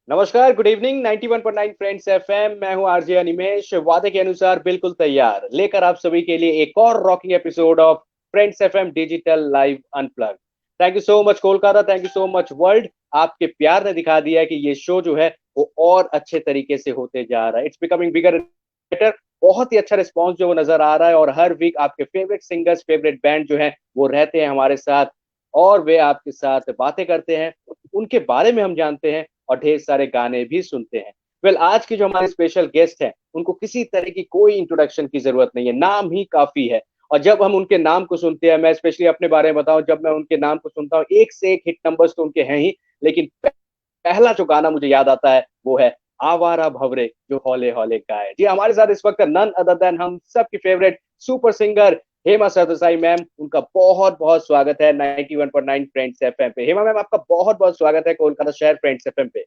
नमस्कार, good evening. 91.9 friends FM. मैं हूं आरजे अनिमेश, वादे के अनुसार बिल्कुल तैयार लेकर आप सभी के लिए एक और rocking episode of friends FM digital live unplug. Thank you so much Kolkata, thank you so much world. आपके प्यार ने दिखा दिया है कि ये शो जो है वो और अच्छे तरीके से होते जा रहा है। It's becoming bigger and better. बहुत ही अच्छा रिस्पॉन्स जो वो नजर आ रहा है और हर वीक आपके फेवरेट सिंगर्स, फेवरेट बैंड जो है वो रहते हैं हमारे साथ और वे आपके साथ बातें करते हैं, उनके बारे में हम जानते हैं और ढेर सारे गाने भी सुनते हैं। वेल, आज की जो हमारे स्पेशल गेस्ट हैं उनको किसी तरह की कोई इंट्रोडक्शन की जरूरत नहीं है, नाम ही काफी है। और जब हम उनके नाम को सुनते हैं, मैं स्पेशली अपने बारे में बताऊं, जब मैं उनके नाम को सुनता हूं एक से एक हिट नंबर्स तो उनके हैं ही, लेकिन पहला जो गाना मुझे याद आता है वो है आवारा भवरे जो हौले हौले गाए। जी, हमारे साथ इस वक्त नन अदर देन हम सबकी favourite super singer Hema Sardesai ma'am. उनका बहुत बहुत स्वागत है 91.9 फ्रेंड्स एफएम पे। हेमा मैम, आपका बहुत बहुत स्वागत है कोलकाता शहर फ्रेंड्स एफएम पे।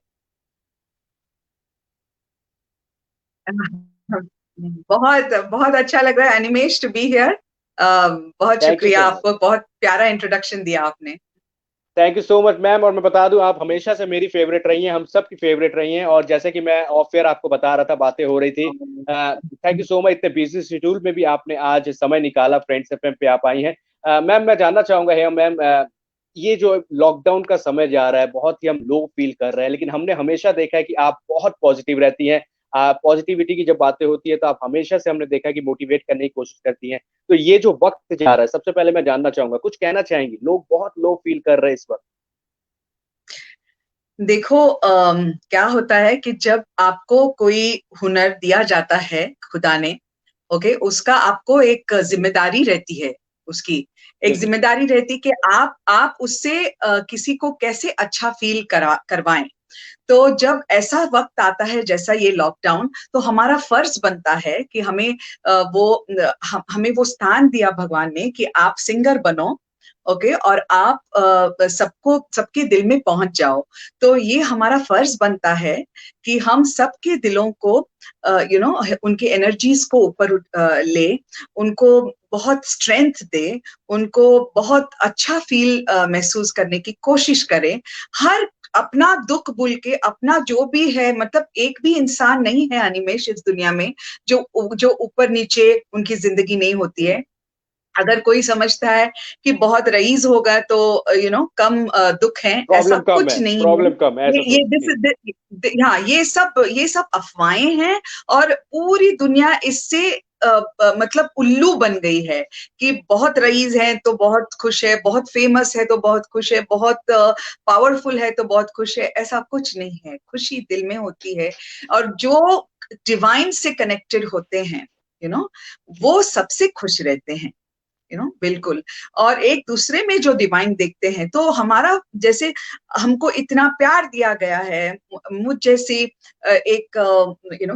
बहुत बहुत अच्छा लग रहा है एनिमेश टू बी हियर। बहुत थैंक यू शुक्रिया, सो मच। आपको बहुत प्यारा इंट्रोडक्शन दिया आपने। Thank you so much ma'am. और मैं बता दूं, आप हमेशा से मेरी फेवरेट रही हैं, हम सब की फेवरेट रही हैं। और जैसे कि मैं ऑफ एयर आपको बता रहा था, बातें हो रही थी। थैंक यू सो मच, इतने बिजी शेड्यूल में भी आपने आज समय निकाला, फ्रेंड्स एफएम पे आप आई हैं। मैम, मैं जानना चाहूंगा है मैम, ये जो लॉकडाउन का समय जा रहा है, बहुत ही हम लो फील कर रहे हैं, लेकिन हमने हमेशा देखा है कि आप बहुत पॉजिटिव रहती हैं। पॉजिटिविटी की जब बातें होती है तो आप हमेशा से हमने देखा है कि मोटिवेट करने की कोशिश करती हैं। तो ये जो वक्त जा रहा है, सबसे पहले मैं जानना चाहूंगा, कुछ कहना चाहेंगी? लोग बहुत लो फील कर रहे हैं इस वक्त। देखो, क्या होता है कि जब आपको कोई हुनर दिया जाता है खुदा ने, ओके, उसका आपको एक जिम्मेदारी रहती है। उसकी एक बिल्कुल। जिम्मेदारी रहती है कि आप उससे किसी को कैसे अच्छा फील करवाएं। तो जब ऐसा वक्त आता है जैसा ये लॉकडाउन, तो हमारा फर्ज बनता है कि हमें वो स्थान दिया भगवान ने कि आप सिंगर बनो, ओके, और आप सबको सबके दिल में पहुंच जाओ। तो ये हमारा फर्ज बनता है कि हम सबके दिलों को उनके एनर्जीज को ऊपर ले, उनको बहुत स्ट्रेंथ दे, उनको बहुत अच्छा फील महसूस करने की कोशिश करें। हर अपना दुख भूल के, अपना जो भी है, मतलब एक भी इंसान नहीं है अनिमेश इस दुनिया में जो जो ऊपर नीचे उनकी जिंदगी नहीं होती है। अगर कोई समझता है कि बहुत रईस होगा तो कम दुख है, ऐसा प्रॉब्लम कम कुछ है, नहीं है। प्रॉब्लम कम है, ऐसा ये सोच दिस जी। हाँ, ये सब अफवाहें हैं। और पूरी दुनिया इससे मतलब उल्लू बन गई है कि बहुत बिल्कुल। रईस है तो बहुत खुश है, बहुत फेमस है तो बहुत खुश है, बहुत पावरफुल है तो बहुत खुश है। ऐसा कुछ नहीं है, खुशी दिल में होती है। और जो डिवाइन से कनेक्टेड होते हैं, यू नो जी। वो सबसे खुश रहते हैं, बिल्कुल। और एक दूसरे में जो डिवाइन देखते हैं, तो हमारा जैसे हमको इतना प्यार दिया गया है, मुझ जैसी एक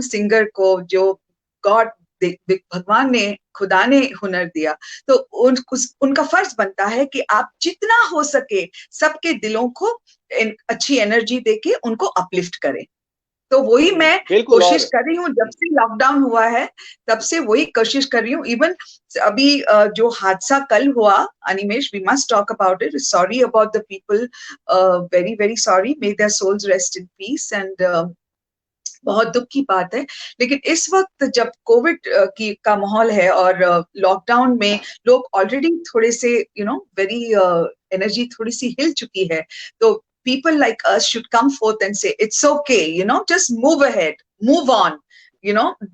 सिंगर को जो गॉड भगवान ने, खुदा ने हुनर दिया, तो उनका फर्ज बनता है कि आप जितना हो सके सबके दिलों को अच्छी एनर्जी देके उनको अपलिफ्ट करें। तो वही मैं बिल्कुल। कोशिश और कर रही हूँ, जब से लॉकडाउन हुआ है तब से वही कोशिश कर रही हूँ। इवन अभी जो हादसा कल हुआ, Animesh, we must talk about it. Sorry about the people, very very sorry, may their souls rest in peace. And बहुत दुख की बात है। लेकिन इस वक्त जब कोविड की का माहौल है और लॉकडाउन में लोग ऑलरेडी थोड़े से वेरी एनर्जी थोड़ी सी हिल चुकी है, तो people like us should come forth and say it's okay, just move ahead, move on,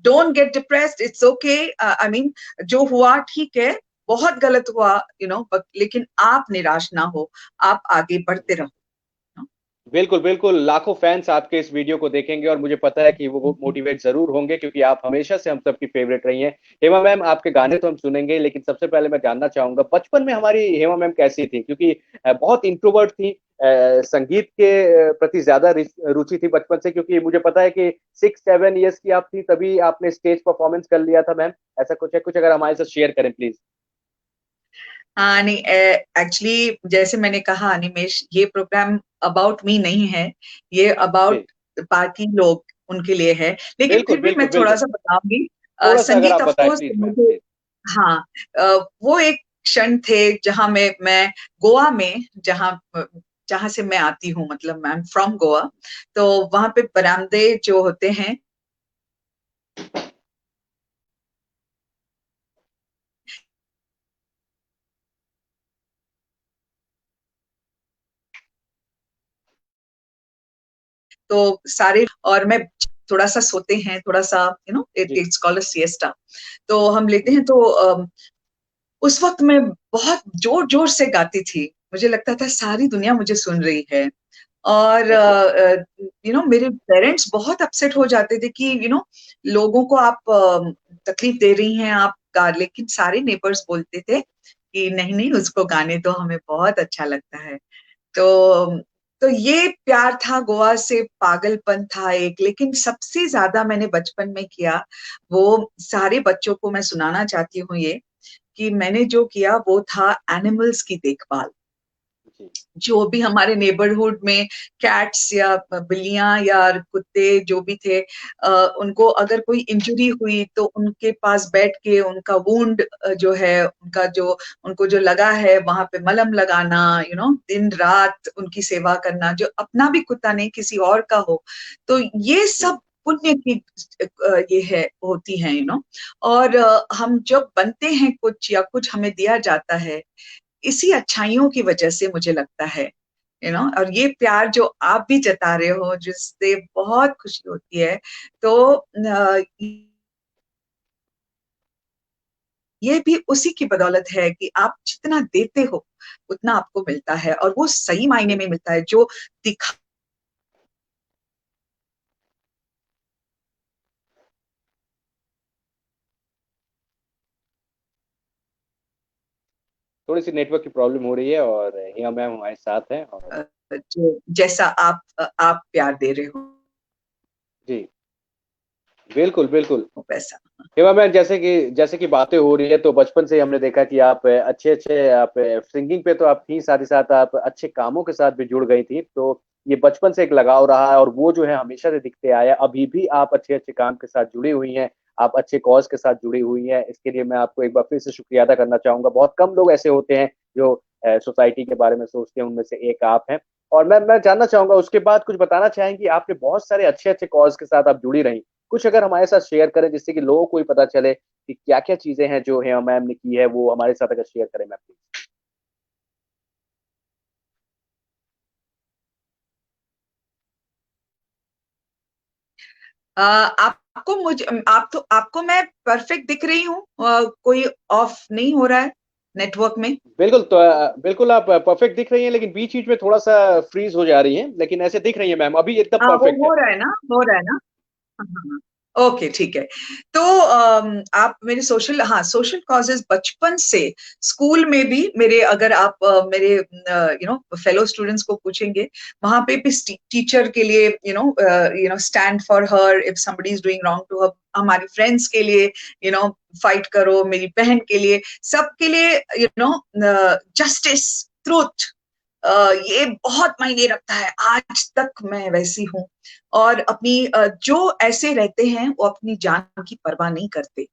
don't get depressed, it's okay. I mean, जो हुआ ठीक है, बहुत गलत हुआ, लेकिन आप निराश ना हो, आप आगे बढ़ते रहो। बिल्कुल बिल्कुल, लाखों फैंस आपके इस वीडियो को देखेंगे और मुझे पता है कि वो मोटिवेट जरूर होंगे, क्योंकि आप हमेशा से हम सबकी फेवरेट रही हैं। हेमा मैम, आपके गाने तो हम सुनेंगे, लेकिन सबसे पहले मैं जानना चाहूंगा बचपन में हमारी हेमा मैम कैसी थी, क्योंकि बहुत इंट्रोवर्ट थी। संगीत के प्रति ज्यादा रुचि थी बचपन से, क्योंकि मुझे पता है कि 6-7 ईयर्स की आप थी तभी आपने स्टेज परफॉर्मेंस कर लिया था मैम। ऐसा कुछ है? कुछ अगर हमारे साथ शेयर करें प्लीज। हाँ, नहीं, एक्चुअली जैसे मैंने कहा अनिमेश, ये प्रोग्राम अबाउट मी नहीं है, ये जी। अबाउट बाकी लोग, उनके लिए है। लेकिन बिल्कुल फिर भी बिल्कुल मैं थोड़ा बिल्कुल। सा बताऊंगी। थोड़ा सा अगर संगीत आप ऑफ बताएं कोर्स प्लीज मैम, मुझे, प्लीज। हाँ, वो एक क्षण थे जहां मैं गोवा में, जहां जहाँ से मैं आती हूँ, मतलब आई एम फ्रॉम गोवा, तो वहां पे बरामदे जो होते हैं तो सारे, और मैं थोड़ा सा सोते हैं, थोड़ा सा जी। इट्स कॉल्ड अ सिएस्टा, तो हम लेते हैं। हम्म। तो उस वक्त मैं बहुत जोर जोर से गाती थी, मुझे लगता था सारी दुनिया मुझे सुन रही है। और अच्छा। मेरे पेरेंट्स बहुत अपसेट हो जाते थे कि लोगों को आप तकलीफ दे रही हैं, आप गा, लेकिन सारे नेबर्स बोलते थे कि नहीं नहीं, उसको गाने तो हमें बहुत अच्छा लगता है। तो ये प्यार था गोवा से, पागलपन था एक, लेकिन सबसे ज्यादा मैंने बचपन में किया, वो सारे बच्चों को मैं सुनाना चाहती हूँ ये, कि मैंने जो किया वो था एनिमल्स की देखभाल। जी। जो भी हमारे नेबरहुड में कैट्स या बिल्लियां या कुत्ते जो भी थे, उनको अगर कोई इंजरी हुई तो उनके पास बैठ के उनका वुंड जो है, उनका जो, उनको जो लगा है वहां पे मलहम लगाना, दिन रात उनकी सेवा करना, जो अपना भी कुत्ता नहीं किसी और का हो। तो ये जी। सब पुण्य की ये है, होती है और हम जब बनते हैं कुछ, या कुछ हमें दिया जाता है, इसी अच्छाइयों की वजह से मुझे लगता है, और ये प्यार जो आप भी जता रहे हो, जिससे बहुत खुशी होती है। तो ये भी उसी की बदौलत है कि आप जितना देते हो उतना आपको मिलता है, और वो सही मायने जी। में मिलता है। जो दिखा थोड़ी सी नेटवर्क की प्रॉब्लम हो रही है और हिमा मैम हमारे साथ हैं और जो जैसा आप प्यार दे रहे हो जी, बिल्कुल, बिल्कुल। वैसा। हेमा मैम, जैसे कि बातें हो रही है तो बचपन से ही हमने देखा कि आप अच्छे-अच्छे आप सिंगिंग पे तो आप थी, साथ ही साथ आप अच्छे कामों के साथ भी जुड़ गई थी। तो ये बचपन से एक लगाव रहा है और वो जो है हमेशा से दिखते आया है। अभी भी आप अच्छे-अच्छे काम के साथ जुड़ी हुई हैं, आप अच्छे कॉज़ के साथ जुड़ी हुई हैं। इसके लिए मैं आपको एक बार फिर से शुक्रिया अदा करना चाहूँगा। बहुत कम लोग ऐसे होते हैं जो सोसाइटी के बारे में सोचते हैं, उनमें से एक आप हैं। और मैं जानना चाहूँगा उसके बाद कुछ बताना चाहेंगी? आपने बहुत सारे अच्छे-अच्छे कॉज़ के साथ आप जुड़ी रहीं। कुछ अगर हमारे साथ शेयर करें जिससे कि लोगों को भी पता चले कि क्या-क्या चीज़ें हैं जो हेमा मैम ने की है, वो हमारे साथ अगर शेयर करें मैम प्लीज़? आपको मुझे आपको मैं परफेक्ट दिख रही हूँ? कोई ऑफ नहीं हो रहा है नेटवर्क में? बिल्कुल, तो बिल्कुल आप परफेक्ट दिख रही हैं, लेकिन बीच-बीच में थोड़ा-सा फ्रीज़ हो जा रही हैं, लेकिन ऐसे दिख रही हैं मैम, अभी एकदम हाँ, वो परफेक्ट है। हो रहा है ना, हो रहा है ना। हाँ, हाँ, हाँ। ओके, ठीक है। तो आप मेरे सोशल, हाँ, सोशल कॉजेज बचपन से, स्कूल में भी मेरे, अगर आप मेरे फेलो स्टूडेंट्स को पूछेंगे, वहां पे भी टीचर के लिए stand for her if somebody is doing wrong to her, हमारी फ्रेंड्स के लिए फाइट करो, मेरी बहन के लिए, सबके लिए जस्टिस, ट्रूथ, ये बहुत मायने रखता है। आज तक मैं वैसी हूँ। और अपनी जो ऐसे रहते हैं वो अपनी जान की परवाह नहीं करते,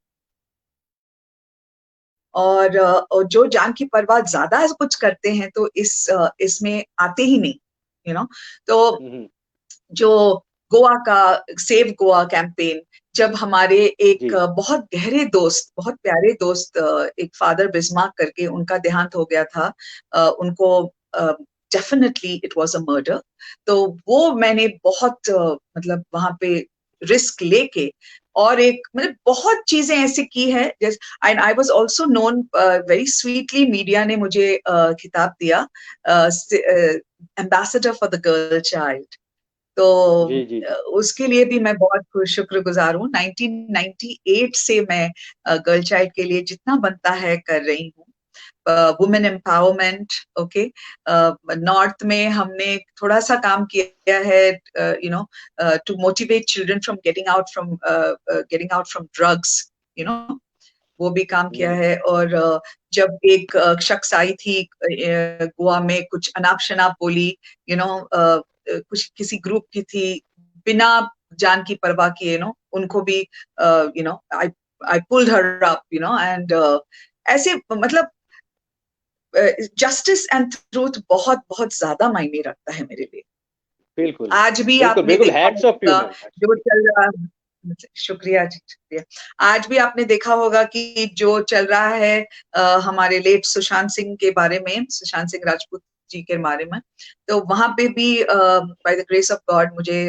और जो जान की परवाह ज्यादा कुछ करते हैं तो इसमें आते ही नहीं, तो हुँ, हुँ। जो गोवा का सेव गोवा कैंपेन, जब हमारे एक जी। बहुत गहरे दोस्त, बहुत प्यारे दोस्त, एक फादर बिस्मार्क करके, उनका देहांत हो गया था, उनको definitely it was a murder. तो वो मैंने बहुत मतलब वहां पे रिस्क लेके, और एक मतलब बहुत चीजें ऐसी की है, जैसे I was also known very sweetly, media ने मुझे खिताब दिया ambassador for the girl child. तो जी, जी, जी। उसके लिए भी मैं बहुत शुक्रगुजार हूँ। 1998 से मैं गर्ल चाइल्ड के लिए जितना बनता है कर रही हूँ। वुमेन एम्पावरमेंट, ओके, नॉर्थ में हमने थोड़ा सा काम किया है, to motivate children from getting out from drugs, you know वो भी काम किया हुँ, है। और जब एक शख्स आई थी गोवा में, कुछ अनाप शनाप बोली, कुछ किसी ग्रुप की थी, बिना जान की परवाह किए, उनको भी I I pulled her up, and ऐसे मतलब जस्टिस एंड ट्रूथ बहुत बहुत ज्यादा मायने रखता है मेरे लिए। बिल्कुल आज भी बिल्कुल आपने बिल्कुल, देखा हैट्स ऑफ यू होगा मैम। जो चल रहा है, शुक्रिया जी, शुक्रिया। आज भी आपने देखा होगा कि जो चल रहा है हमारे लेट सुशांत सिंह के बारे में, सुशांत सिंह राजपूत जी के बारे में, तो वहां पे भी by the grace of God मुझे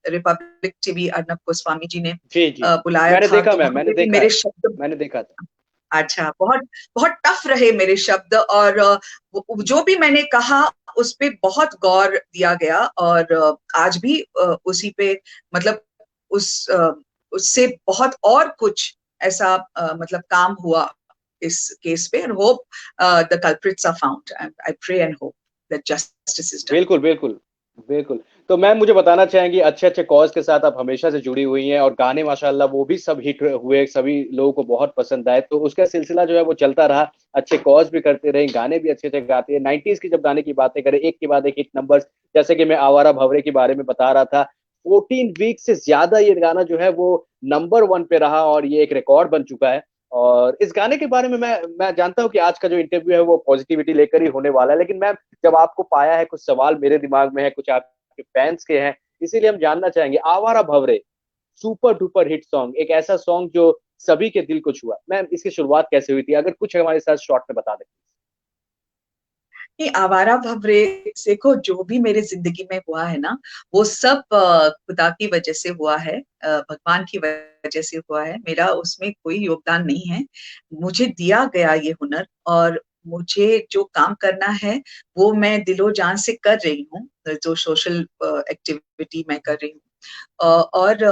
रिपब्लिक टीवी अर्नब गोस्वामी जी ने जी जी, बुलाया मैंने था, देखा तो मैम, वहां मैंने पे भी देखा मेरे है, शब्द, मैंने देखा था। अच्छा, बहुत बहुत टफ रहे मेरे शब्द, और जो भी मैंने कहा उस पे बहुत गौर दिया गया, और आज भी उसी पे, मतलब उससे बहुत और कुछ ऐसा मतलब काम हुआ इस केस पे, and hope the culprits are found, I pray and hope that justice is done. बिल्कुल बिल्कुल बिल्कुल। तो मैम मुझे बताना चाहेंगी, अच्छे अच्छे कॉज के साथ आप हमेशा से जुड़ी हुई हैं और गाने माशाल्लाह वो भी सब हिट हुए, सभी लोगों को बहुत पसंद आए, तो उसका सिलसिला जो है वो चलता रहा, अच्छे कॉज भी करते रहे, गाने भी अच्छे अच्छे गाते हैं। 90s की जब गाने की बातें करें, एक के बाद एक हिट नंबर्स, जैसे कि मैं आवारा भवरे के बारे में बता रहा था, 14 वीक से ज्यादा ये गाना जो है वो नंबर 1 पे रहा और ये एक रिकॉर्ड बन चुका है। और इस गाने के बारे में मैं जानता हूँ कि आज का जो इंटरव्यू है वो पॉजिटिविटी लेकर ही होने वाला है, लेकिन मैम जब आपको पाया है, कुछ सवाल मेरे दिमाग में है, कुछ आपके फैंस के हैं, इसीलिए हम जानना चाहेंगे, आवारा Bhaware super duper hit song, एक ऐसा सॉन्ग जो सभी के दिल को छुआ, मैम इसकी शुरुआत कैसे हुई थी, अगर कुछ हमारे साथ शॉर्ट में बता दें। नहीं, आवारा भवरे देखो, जो भी मेरे जिंदगी में हुआ है ना, वो सब खुदा की वजह से हुआ है, भगवान की वजह से हुआ है, मेरा उसमें कोई योगदान नहीं है। मुझे दिया गया ये हुनर, और मुझे जो काम करना है वो मैं दिलो जान से कर रही हूँ, जो सोशल एक्टिविटी मैं कर रही हूँ। और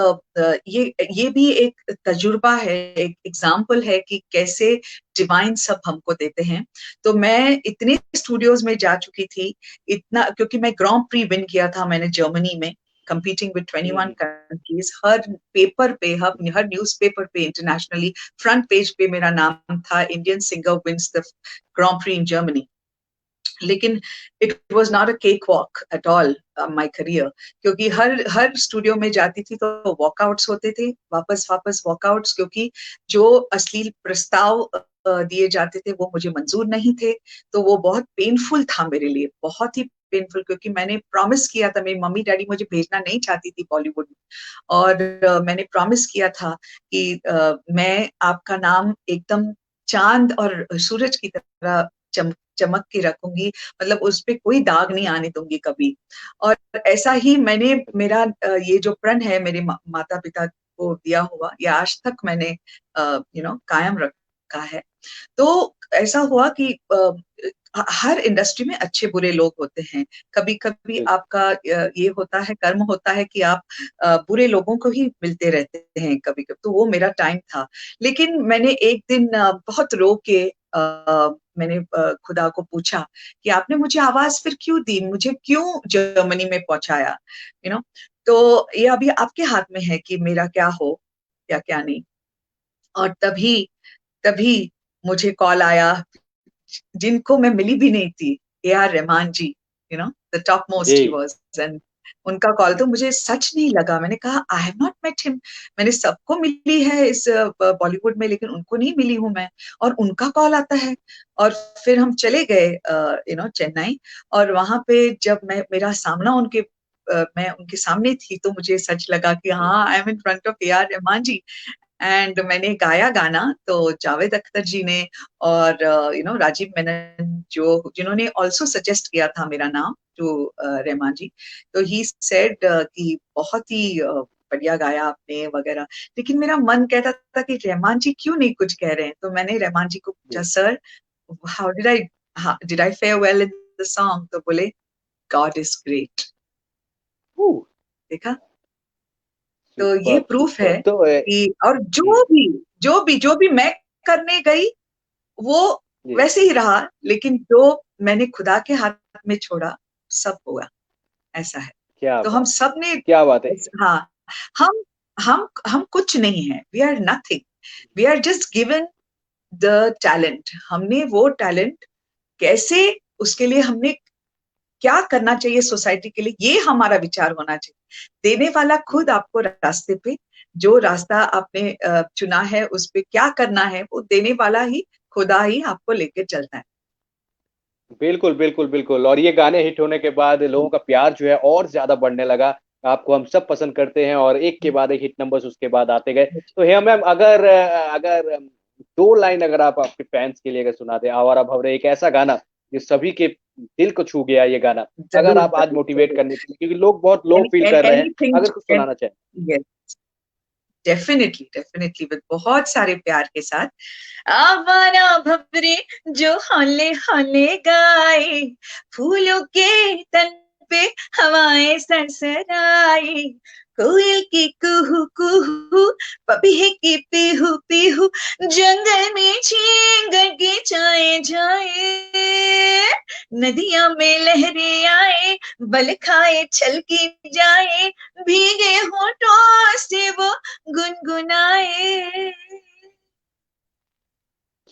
ये भी एक तजुर्बा है, एक एग्जाम्पल है कि कैसे डिवाइन सब हमको देते हैं। तो मैं इतने स्टूडियोज में जा चुकी थी, इतना, क्योंकि मैं ग्रां प्री विन किया था मैंने जर्मनी में, competing with 21 countries, हर पेपर पे, हर न्यूज़पेपर पे इंटरनेशनली फ्रंट पेज पे मेरा नाम था, Indian singer wins the grand prix in Germany. लेकिन it was not a cake walk at all my career, क्योंकि हर स्टूडियो में जाती थी तो वॉकआउट्स होते थे, वापस वापस वॉकआउट्स, क्योंकि जो अश्लील प्रस्ताव दिए जाते थे वो मुझे मंजूर नहीं थे। तो वो बहुत पेनफुल था मेरे लिए, बहुत ही पेनफुल, क्योंकि मैंने प्रॉमिस किया था, मेरी मम्मी डैडी मुझे भेजना नहीं चाहती थी बॉलीवुड में, और मैंने प्रॉमिस किया था कि मैं आपका नाम एकदम चांद और सूरज की तरह चमक के रखूंगी, मतलब उस पे कोई दाग नहीं आने दूंगी कभी। और ऐसा ही मैंने, मेरा ये जो प्रण है मेरे माता पिता को दिया हुआ, ये आज तक मैंने कायम रखा है। तो ऐसा हुआ कि हर इंडस्ट्री में अच्छे बुरे लोग होते हैं, कभी कभी आपका ये होता है, कर्म होता है कि आप बुरे लोगों को ही मिलते रहते हैं कभी कभी, तो वो मेरा टाइम था। लेकिन मैंने एक दिन बहुत रो के मैंने खुदा को पूछा कि आपने मुझे आवाज फिर क्यों दी, मुझे क्यों जर्मनी में पहुंचाया, तो ये अभी आपके हाथ में है कि मेरा क्या हो या क्या नहीं। और तभी तभी मुझे कॉल आया, जिनको मैं मिली भी नहीं थी, AR Rahman ji, the top most he was, and उनका कॉल, तो मुझे सच नहीं लगा। मैंने कहा I have not met him, मैंने सबको मिली है इस बॉलीवुड में, लेकिन उनको नहीं मिली हूं मैं, और उनका कॉल आता है। और फिर हम चले गए चेन्नई, और वहां पे जब मेरा सामना मैं उनके सामने थी, तो मुझे सच लगा कि हाँ, I am in front of AR Rahman ji. And मैंने गाया गाना, तो जावेद अख्तर जी ने और राजीव मेनन, जिन्होंने ऑल्सो सजेस्ट किया था मेरा नाम टू रहमान जी, तो ही सेड कि बहुत ही बढ़िया गाया आपने वगैरह। लेकिन मेरा मन कहता था कि रहमान जी क्यों नहीं कुछ कह रहे हैं, तो मैंने रहमान जी को पूछा, sir how did I fair well in the song, तो बोले गॉड इज ग्रेट। देखा, तो ये प्रूफ है तो कि, और जो भी मैं करने गई वो वैसे ही रहा, लेकिन जो मैंने खुदा के हाथ में छोड़ा सब हुआ, ऐसा है। क्या तो हम बात, सब ने, क्या बात है। हाँ, हम हम कुछ नहीं है, we are nothing, we are just given the talent. हमने वो टैलेंट कैसे, उसके लिए हमने क्या करना चाहिए सोसाइटी के लिए, ये हमारा विचार होना चाहिए। देने वाला खुद आपको रास्ते पे, जो रास्ता आपने चुना है उस पे क्या करना है, वो देने वाला ही, खुदा ही आपको लेके चलता है। बिल्कुल बिल्कुल बिल्कुल। और ये गाने हिट होने के बाद लोगों का प्यार जो है और ज्यादा बढ़ने लगा। आपको हम सब पसंद करते हैं और एक के बाद एक हिट नंबर्स उसके बाद आते गए। तो हे मैम, अगर अगर दो लाइन अगर आप आपके फैंस के लिए अगर सुना दे, आवारा भवरे एक ऐसा गाना जो सभी के दिल को छू गया ये गाना, अगर जरूर आप आज जरूर मोटिवेट जरूर। करने के लिए, क्योंकि लोग बहुत लो फील कर रहे हैं, एनीथिंग अगर कुछ सुनाना चाहें। डेफिनेटली डेफिनेटली विद बहुत सारे प्यार के साथ। आवारा भवरे जो हौले हौले गाए, फूलों के तन पे हवाएं सरसराए, कोयल की कुहू कुहू, पपीहे की पीहू पीहू, जंगल में चींगर की चाए जाए, नदियां में लहरें आए, बल खाए छलकी जाए, भीगे होठों से वो गुनगुनाए।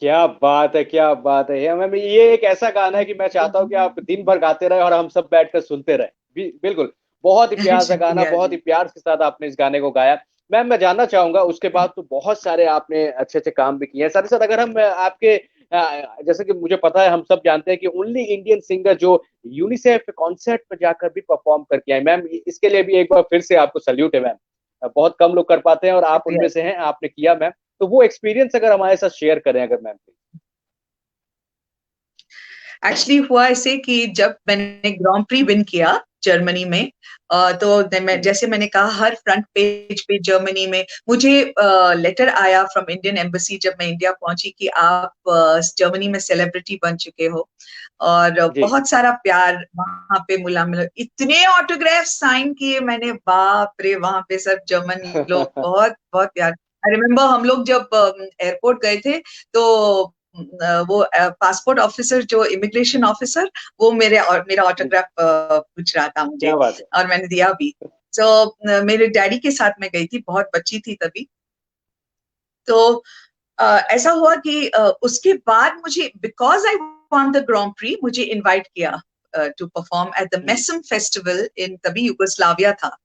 क्या बात है, क्या बात है। मैम, ये एक ऐसा गाना है कि मैं चाहता हूँ कि आप दिन भर गाते रहे और हम सब बैठकर सुनते रहे। बिल्कुल। बहुत ही प्यार सा गाना, शुक्रिया बहुत जी। ही प्यार के साथ आपने इस गाने को गाया। मैम, मैं जानना चाहूंगा, उसके बाद तो बहुत सारे आपने अच्छे अच्छे काम भी किए हैं। साथ ही साथ अगर हम आपके जैसे कि मुझे पता है, हम सब जानते हैं कि ओनली इंडियन सिंगर जो यूनिसेफ कॉन्सर्ट पर जाकर भी परफॉर्म करके आए। मैम, इसके लिए भी एक बार फिर से आपको सल्यूट है मैम। बहुत कम लोग कर पाते हैं और आप शुक्रिया। उनमें से हैं, आपने किया मैम। तो वो एक्सपीरियंस अगर हमारे साथ शेयर करें अगर मैम। एक्चुअली हुआ ऐसे कि जब मैंने ग्रांड प्री विन किया जर्मनी में, तो जैसे मैंने कहा, हर फ्रंट पेज पे जर्मनी में मुझे लेटर आया फ्रॉम इंडियन एम्बेसी जब मैं इंडिया पहुंची कि आप जर्मनी में सेलिब्रिटी बन चुके हो। और जी। बहुत सारा प्यार वहां पे मिला, इतने ऑटोग्राफ साइन किए मैंने, बाप रे, वहां पे सब जर्मन लोग, बहुत बहुत प्यार। आई रिमेम्बर हम लोग जब एयरपोर्ट गए थे, तो वो पासपोर्ट ऑफिसर, जो इमिग्रेशन ऑफिसर, वो मेरा ऑटोग्राफ पूछ रहा था मुझे, क्या बात है। और मैंने दिया भी। तो मेरे डैडी के साथ मैं गई थी, बहुत बच्ची थी तभी। तो ऐसा हुआ कि उसके बाद मुझे, because I won the grand prix, मुझे इनवाइट किया to perform at the hmm MESAM festival in, तभी युगोस्लाविया था,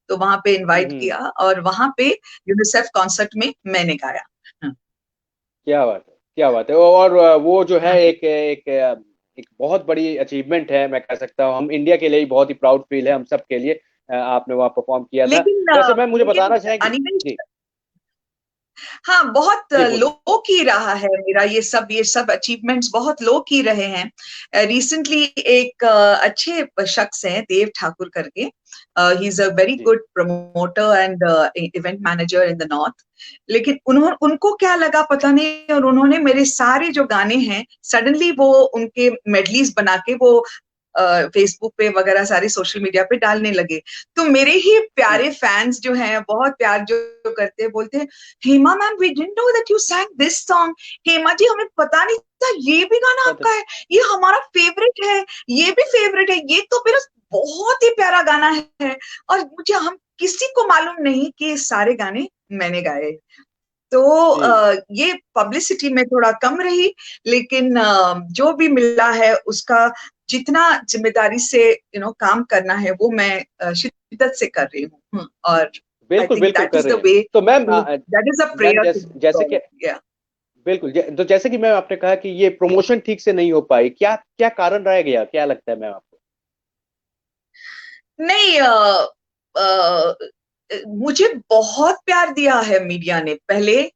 तो वहां पे इनवाइट हम्म। किया, और वहां पे यूनिसेफ कॉन्सर्ट में मैंने गाया। क्या बात है, क्या बात है। और वो जो है एक बहुत बड़ी अचीवमेंट है, मैं कह सकता हूँ। हम इंडिया के लिए ही बहुत ही प्राउड फील है हम सब के लिए। आपने वहाँ परफॉर्म किया था। लेकिन वैसे मैम, मुझे लेकिन बताना चाहेंगे। अनिमेश, जी। हाँ, बहुत जी बोलिए। लो की रहा है मेरा, ये सब अचीवमेंट्स बहुत लो की रहे हैं। रिसेंटली एक अच्छे शख्स हैं, देव ठाकुर करके, ही इज अ वेरी जी। Good promoter and event manager in the north. लेकिन उनको क्या लगा पता नहीं, और उन्होंने मेरे सारे जो गाने हैं, सडनली वो उनके मेडलीज बना के वो फेसबुक पे वगैरह सारे सोशल मीडिया पे डालने लगे। तो मेरे ही हम्म। प्यारे फैंस जो हैं, बहुत प्यार जो करते हैं, बोलते हैं, Hema ma'am, we didn't know that you sang this song. Hema ji, हमें पता नहीं था ये भी गाना पता आपका है, ये हमारा फेवरेट है, ये भी फेवरेट है, ये तो मेरा बहुत ही प्यारा गाना है। और मुझे, हम किसी को मालूम नहीं कि ये सारे गाने मैंने गाए। तो जी ये पब्लिसिटी में थोड़ा कम रही, लेकिन जो भी मिला है उसका जितना जिम्मेदारी से काम करना है, वो मैं शिद्दत से कर रही हूँ। और आई बिल्कुल थिंक बिल्कुल दैट कर इज रहे द हैं। वे, तो ma'am, that is a ma'am prayer to जैसे कि गॉड। या बिल्कुल, तो जैसे कि मैम आपने कहा कि ये प्रमोशन ठीक से नहीं हो पाई, क्या क्या कारण रह गया, क्या लगता है मैम आपको? नहीं, मुझे बहुत प्यार दिया है मीडिया ने पहले।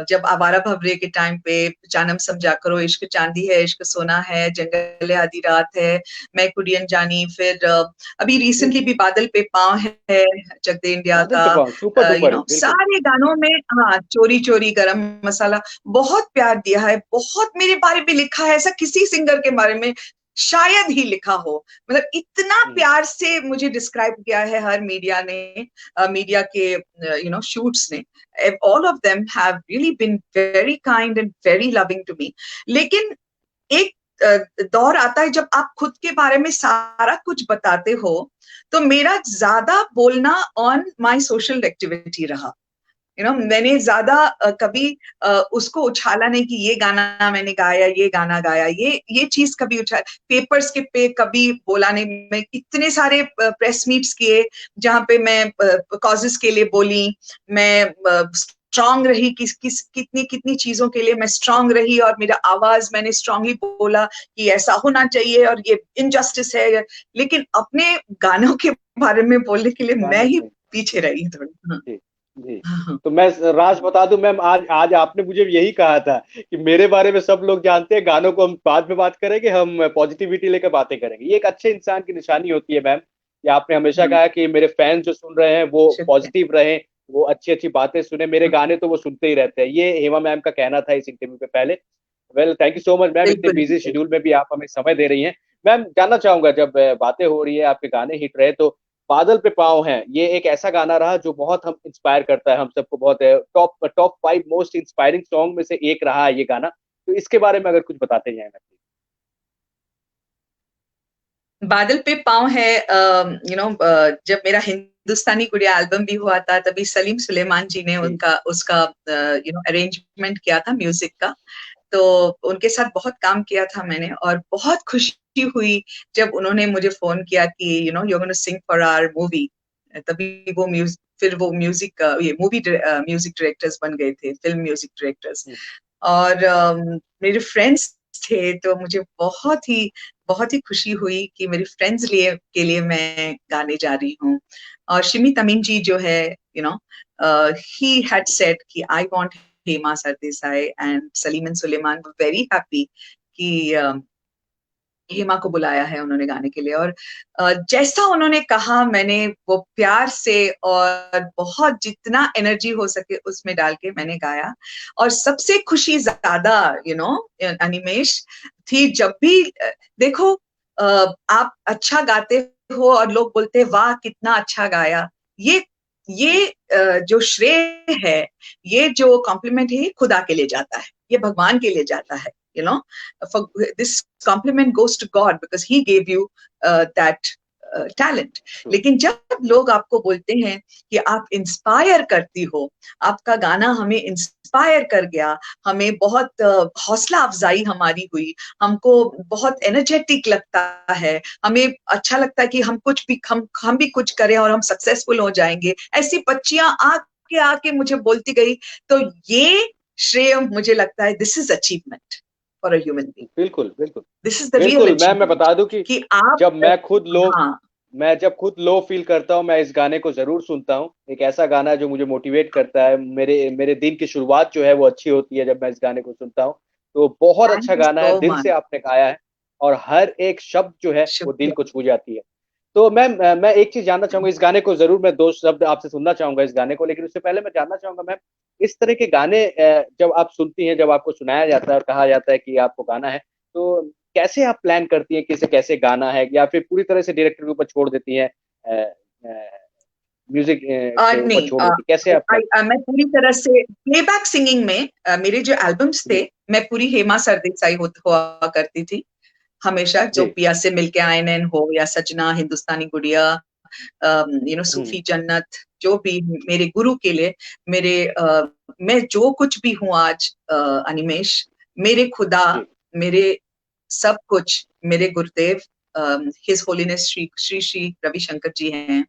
जब आवारा भवरे के टाइम पे, जानम समझा करो, इश्क चांदी है, इश्क सोना है, जंगल है, आधी रात है, मैं कुड़ियन जानी, फिर अभी जी। रिसेंटली भी बादल पे पाँव है, चक दे इंडिया बादल का, पे पाऊँ, सुपर डुपर हिट, बिल्कुल। सारे गानों में, हाँ, चोरी चोरी गरम मसाला, बहुत प्यार दिया है, बहुत मेरे बारे में लिखा है, ऐसा किसी सिंगर के बारे में शायद ही लिखा हो। मतलब इतना हम्म। प्यार से मुझे डिस्क्राइब किया है हर मीडिया ने, मीडिया के शूट्स ने, all of them have really been very kind and very loving to me. लेकिन एक दौर आता है जब आप खुद के बारे में सारा कुछ बताते हो, तो मेरा ज्यादा बोलना ऑन माय सोशल एक्टिविटी रहा। मैंने ज्यादा कभी उसको उछाला नहीं कि ये गाना मैंने गाया, ये गाना गाया, ये चीज कभी उछाल, पेपर्स के पे कभी बोला नहीं। मैं इतने सारे प्रेस मीट्स किए जहां पे मैं कॉजेस के लिए बोली, मैं स्ट्रांग रही, कितनी कितनी चीजों के लिए मैं स्ट्रांग रही, और मेरा आवाज मैंने स्ट्रांगली बोला कि ऐसा होना चाहिए और ये इनजस्टिस है, लेकिन अपने गानों के बारे में बोलने के लिए मैं ही पीछे रही थोड़ी। जी जी। तो मैं राज बता दूं मैम, आज आज आपने मुझे यही कहा था कि मेरे बारे में सब लोग जानते हैं, गानों को हम बाद में बात करेंगे, हम पॉजिटिविटी लेकर बातें करेंगे। ये एक अच्छे इंसान की निशानी होती है मैम। ये आपने हमेशा कहा कि मेरे फैंस जो सुन रहे हैं वो पॉजिटिव रहे, वो अच्छी अच्छी बातें सुने, मेरे गाने तो वो सुनते ही रहते हैं। ये हेमा मैम का कहना था इस इंटरव्यू पे पहले। Well thank you so much ma'am, इतने बिजी शेड्यूल में भी आप हमें समय दे रही हैं। मैम जानना चाहूंगा, जब बातें हो रही है आपके गाने हिट रहे, तो बादल पे पाँव हैं, ये एक ऐसा गाना रहा जो बहुत हम इंस्पायर करता है, हम सबको बहुत top top 5 most inspiring song में से एक रहा है ये गाना। तो इसके बारे में अगर कुछ बताते जाएं मैम। बादल पे पाँव है, जब मेरा हिंदुस्तानी गुड़िया एल्बम भी हुआ था, तभी सलीम सुलेमान जी ने उसका अरेंजमेंट किया था म्यूजिक का। तो उनके साथ बहुत काम किया था मैंने, और बहुत खुशी हुई जब उन्होंने मुझे फोन किया कि you gonna sing for our movie. तभी वो म्यूजिक ये मूवी म्यूजिक डायरेक्टर्स बन गए थे, फिल्म म्यूजिक डायरेक्टर्स। और मेरे फ्रेंड्स थे, तो मुझे बहुत ही खुशी हुई कि मेरे फ्रेंड्स के लिए मैं गाने जा रही हूँ। और शिमी तमीम जी जो है, ही हैड सेड कि I want Hema Sardesai, and Salim and Sulaiman were very happy कि हेमा को बुलाया है उन्होंने गाने के लिए। और जैसा उन्होंने कहा, मैंने वो प्यार से और बहुत जितना एनर्जी हो सके उसमें डाल के मैंने गाया। और सबसे खुशी ज्यादा अनिमेश थी जब भी देखो, आप अच्छा गाते हो और लोग बोलते हैं वाह कितना अच्छा गाया। ये जो श्रेय है, ये जो कॉम्प्लीमेंट है, ये खुदा के लिए जाता है, ये भगवान के लिए जाता है। This compliment goes to God because He gave you that talent. लेकिन जब लोग आपको बोलते हैं कि आप इंस्पायर करती हो, आपका गाना हमें इंस्पायर कर गया, हमें बहुत हौसला अफजाई हमारी हुई, हमको बहुत एनर्जेटिक लगता है, हमें अच्छा लगता है कि हम भी कुछ करें और हम सक्सेसफुल हो जाएंगे, ऐसी बच्चियां आके मुझे बोलती गई, तो ये श्रेय मुझे लगता है this is achievement for a human being. बिल्कुल बिल्कुल this is the real achievement. मैं बता दूं कि आप जब मैं खुद लो हाँ, मैं जब खुद लो फील करता हूँ, मैं इस गाने को जरूर सुनता हूँ। एक ऐसा गाना है जो मुझे मोटिवेट करता है, मेरे मेरे दिन की शुरुआत जो है वो अच्छी होती है जब मैं इस गाने को सुनता हूँ। तो बहुत थैंक अच्छा यू गाना है, सो दिल से मच। आपने गाया है, और हर एक शब्द जो है वो दिल शुक्रिया। को छू जाती है। तो मैम मैं एक चीज जानना चाहूंगा, इस गाने को जरूर मैं दो शब्द आपसे सुनना चाहूंगा इस गाने को, लेकिन उससे पहले मैं जानना चाहूंगा मैम, इस तरह के गाने जब आप सुनती हैं, जब आपको सुनाया जाता है और कहा जाता है कि आपको गाना है, तो कैसे आप प्लान करती हैं कि इसे कैसे गाना है, या फिर पूरी तरह से डायरेक्टर के ऊपर छोड़ देती हैं, म्यूजिक के ऊपर नहीं, छोड़ देती, कैसे आप प्लान? मैं पूरी तरह से प्लेबैक सिंगिंग में मेरे जो एल्बम्स थे, मैं पूरी हेमा सरदेसाई हुआ करती थी हमेशा। जो जी पिया से मिलके आए नैन हो, या सजना, हिंदुस्तानी गुड़िया, सूफी जन्नत, जो भी मेरे गुरु के लिए मैं जो कुछ भी हूँ आज, अनिमेश, मेरे खुदा, जी मेरे सब कुछ, मेरे गुरुदेव हिज होलीनेस श्री श्री श्री रविशंकर जी हैं,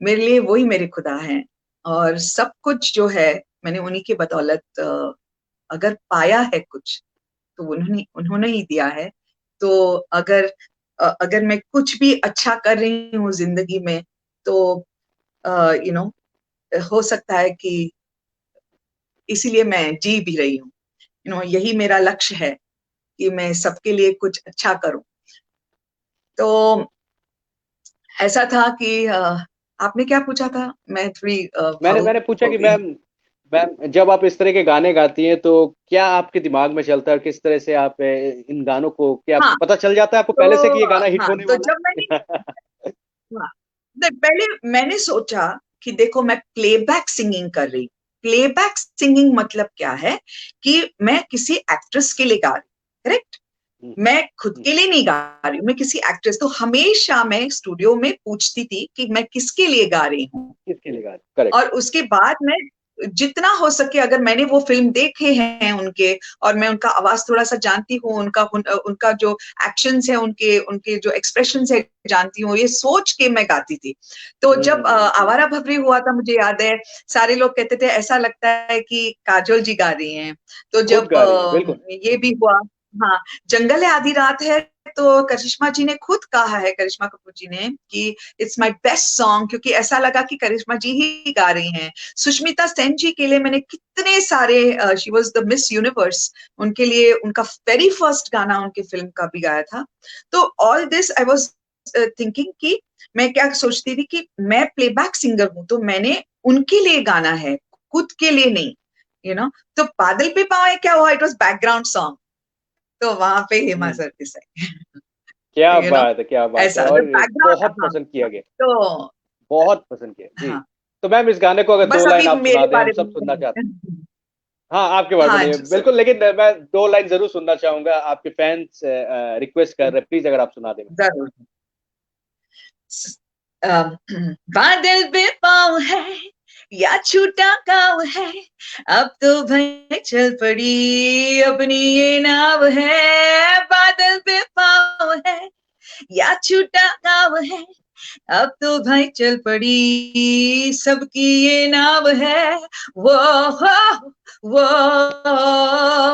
मेरे लिए वही मेरे खुदा हैं। और सब कुछ जो है मैंने उन्हीं की बदौलत अगर पाया है कुछ, तो उन्होंने उन्होंने ही दिया है। तो अगर मैं कुछ भी अच्छा कर रही हूँ जिंदगी में, तो यू नो हो सकता है कि इसीलिए मैं जी भी रही हूँ। यही मेरा लक्ष्य है कि मैं सबके लिए कुछ अच्छा करूं। तो ऐसा था कि आपने क्या पूछा था, मैं थोड़ी मैंने भावुक मैंने पूछा हो कि गई। मैम मैम जब आप इस तरह के गाने गाती हैं, तो क्या आपके दिमाग में चलता है, और किस तरह से आप इन गानों को, क्या हाँ, पता चल जाता है आपको पहले से तो कि ये गाना हिट हाँ, होने तो वाला जब मैंने है? हाँ, पहले मैंने सोचा कि देखो मैं प्लेबैक सिंगिंग कर रही। प्लेबैक सिंगिंग मतलब क्या है कि मैं किसी एक्ट्रेस के लिए गा रही, करेक्ट? मैं खुद के लिए नहीं गा रही हूँ, मैं किसी एक्ट्रेस। तो हमेशा मैं स्टूडियो में पूछती थी कि मैं किसके लिए गा रही हूँ, किसके लिए गा? करेक्ट। और उसके बाद मैं जितना हो सके, अगर मैंने वो फिल्म देखे हैं उनके, और मैं उनका आवाज थोड़ा सा जानती हूँ, उनका जो एक्शंस है, उनके उनके जो एक्सप्रेशंस है जानती हूँ, ये सोच के मैं गाती थी। तो जब आवारा भवरी हुआ था, मुझे याद है सारे लोग कहते थे ऐसा लगता है कि काजोल जी गा रही हैं। तो खुद जब गा रही है, बिल्कुल। ये भी हुआ, हाँ, जंगल है आधी रात है, तो करिश्मा जी ने खुद कहा है, करिश्मा कपूर जी ने, कि इट्स माय बेस्ट सॉन्ग, क्योंकि ऐसा लगा कि करिश्मा जी ही गा रही हैं। सुष्मिता सेन जी के लिए मैंने कितने सारे, she was the miss universe, उनके लिए उनका वेरी फर्स्ट गाना उनके फिल्म का भी गाया था। तो all this I was thinking कि मैं क्या सोचती थी कि मैं प्लेबैक सिंगर हूं, तो मैंने उनके लिए गाना है, खुद के लिए नहीं, तो बादल पे पाए क्या हुआ, इट वाज बैकग्राउंड सॉन्ग, तो वहां पे हेमा हम्म, सर के साथ, क्या यू नो बात है, क्या बात है, ऐसा और जब बैकग्राउंड, बहुत हाँ, पसंद किया गया, तो बहुत पसंद किया जी। हाँ, तो मैम इस गाने को अगर बस दो लाइन अभी आप सुना मेरे दें, हम बारे सब सुनना चाहते हैं। में। हाँ, आपके बारे में हाँ नहीं है जी बिल्कुल, जरूर, लेकिन मैं दो लाइन जरूर सुनना चाहूंगा, आपके फैंस रिक्वेस्ट कर रहे हैं, प्लीज अगर आप सुना दें। जरूर। बादल पे पाँव है या छूटा गाँव है, अब तो भाई चल पड़ी अपनी ये नाव है। बादल पे पाँव है या छूटा गाँव है, अब तो भाई चल पड़ी सबकी ये नाव है। वो हो, वो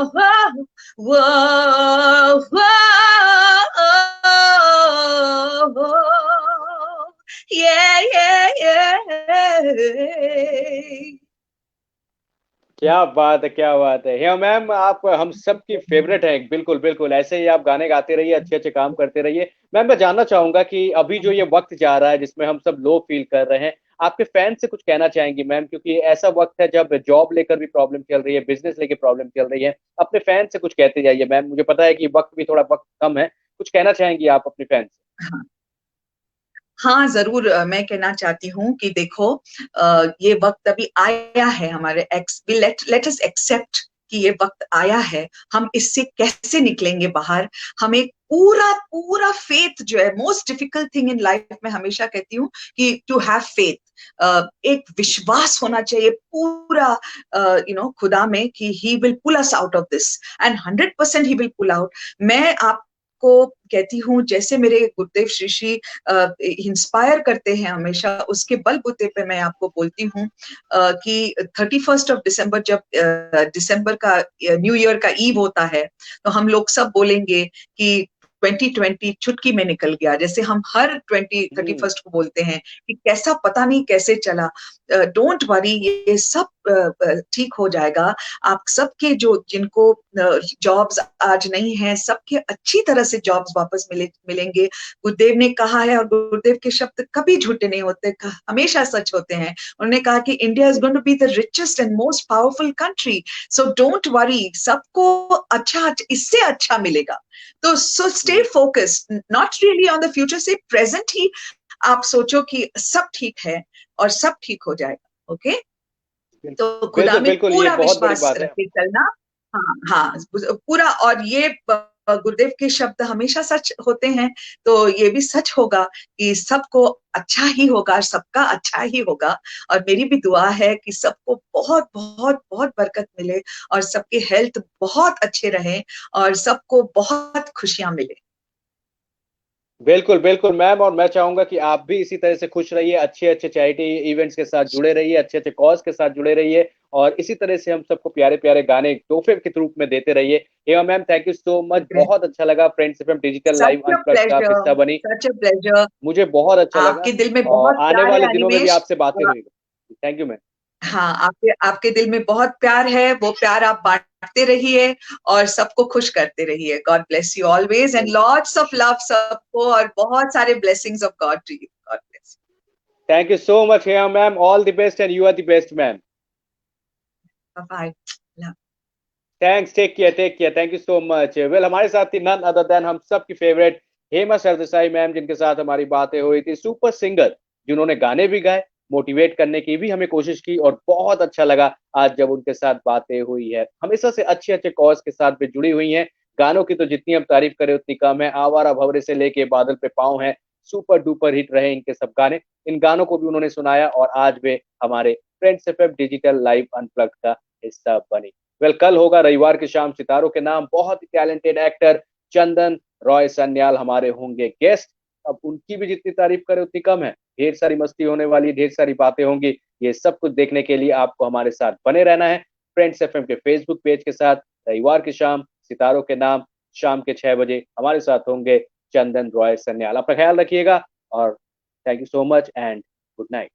हो, वो हो, yeah, yeah, yeah. क्या बात है, क्या बात है, हाँ मैम, आप हम सबकी फेवरेट हैं, बिल्कुल बिल्कुल, ऐसे ही आप गाने गाते रहिए, अच्छे अच्छे काम करते रहिए। मैम मैं जानना चाहूंगा कि अभी जो ये वक्त जा रहा है जिसमें हम सब लो फील कर रहे हैं, आपके फैन से कुछ कहना चाहेंगी मैम, क्योंकि ऐसा वक्त है जब जॉब लेकर भी प्रॉब्लम चल रही है, बिजनेस लेकर प्रॉब्लम चल रही है, अपने फैन से कुछ कहते जाइए मैम, मुझे पता है कि वक्त भी थोड़ा वक्त कम है, कुछ कहना चाहेंगी आप अपने फैन से? हाँ जरूर, मैं कहना चाहती हूँ कि देखो, ये वक्त अभी आया है हमारे लेट अस एक्सेप्ट कि ये वक्त आया है, हम इससे कैसे निकलेंगे बाहर। हमें पूरा पूरा फेथ जो है, most difficult thing in life में हमेशा कहती हूँ कि टू हैव फेथ, एक विश्वास होना चाहिए पूरा, खुदा में, कि he will pull us out of this, and 100% he will pull out. मैं आप को कहती हूँ, जैसे मेरे गुरुदेव श्री श्री इंस्पायर करते हैं हमेशा, उसके बलबूते पे मैं आपको बोलती हूँ कि 31 दिसंबर, जब दिसंबर का न्यू ईयर का ईव होता है, तो हम लोग सब बोलेंगे कि 2020 चुटकी में निकल गया, जैसे हम हर 31 को बोलते हैं कि कैसा पता नहीं कैसे चला। डोंट वरी, ये सब ठीक हो जाएगा। आप सबके जो जिनको जॉब्स आज नहीं है, सबके अच्छी तरह से जॉब्स वापस मिलेंगे। गुरुदेव ने कहा है, और गुरुदेव के शब्द कभी झूठे नहीं होते, हमेशा सच होते हैं। उन्होंने कहा कि India is going to be the richest and most powerful country, so don't worry, सबको अच्छा, इससे अच्छा मिलेगा। तो so stay focused, not really on the future, say present ही आप सोचो कि सब ठीक है और सब ठीक हो जाएगा। ओके, तो खुदा बिल्कुल में बिल्कुल, ये पूरा बहुत बड़ी विश्वास बात रख है। के चलना। हाँ हाँ, पूरा, और ये गुरुदेव के शब्द हमेशा सच होते हैं, तो ये भी सच होगा कि सबको अच्छा ही होगा, सबका अच्छा ही होगा। और मेरी भी दुआ है कि सबको बहुत बहुत बहुत बरकत मिले, और सबके हेल्थ बहुत अच्छे रहे, और सबको बहुत खुशियां मिले। बिल्कुल बिल्कुल मैम, और मैं चाहूंगा कि आप भी इसी तरह से खुश रहिए, अच्छे अच्छे चैरिटी इवेंट्स के साथ जुड़े रहिए, अच्छे अच्छे कॉज के साथ जुड़े रहिए, और इसी तरह से हम सबको प्यारे प्यारे गाने तोहफे के रूप में देते रहिए। Hema ma'am, thank you so much, बहुत अच्छा लगा, फ्रेंड्स एफएम डिजिटल लाइव सच अ अनप्लग का आप प्लेजर, हिस्सा बनी, सच अ प्लेजर। मुझे बहुत अच्छा लगा, आपके दिल में और बहुत आने प्यार है वाले दिनों में भी अनिमेश। आपसे बातें रहेगी। Thank you ma'am. हाँ, आपके आपके दिल में बहुत प्यार है, वो प्यार आप बांटते रहिए और सबको खुश करते रहिए। God bless you always, and lots of love सबको, और बहुत सारे blessings of God to you. God bless thank you so much Hema ma'am, all the best and you are the best ma'am. You, bye. Thanks, take care, thank you so much. Well, हमारे साथ थी none other than हम सबकी favourite Hema Sardesai ma'am, जिनके साथ हमारी बातें हुई थी, सुपर सिंगर जिन्होंने गाने भी गाए, मोटिवेट करने की भी हमें कोशिश की, और बहुत अच्छा लगा आज जब उनके साथ बातें हुई है। हमेशा से अच्छे अच्छे कॉज के साथ भी जुड़ी हुई हैं, गानों की तो जितनी हम तारीफ करें उतनी कम है, आवारा भवरे से लेके बादल पे पाँव है, सुपर डुपर हिट रहे इनके सब गाने। इन गानों को भी उन्होंने सुनाया और आज वे हमारे friends FM digital live unplugged का हिस्सा बनी। वेल, कल होगा रविवार की शाम सितारों के नाम। बहुत ही टैलेंटेड एक्टर चंदन रॉय सन्याल हमारे होंगे गेस्ट। अब उनकी भी जितनी तारीफ करें उतनी कम है। ढेर सारी मस्ती होने वाली, ढेर सारी बातें होंगी। ये सब कुछ देखने के लिए आपको हमारे साथ बने रहना है फ्रेंड्स एफएम के फेसबुक पेज के साथ। रविवार की शाम सितारों के नाम शाम के 6 बजे हमारे साथ होंगे चंदन रॉय सन्याल। अपना ख्याल रखिएगा और thank you so much and good night.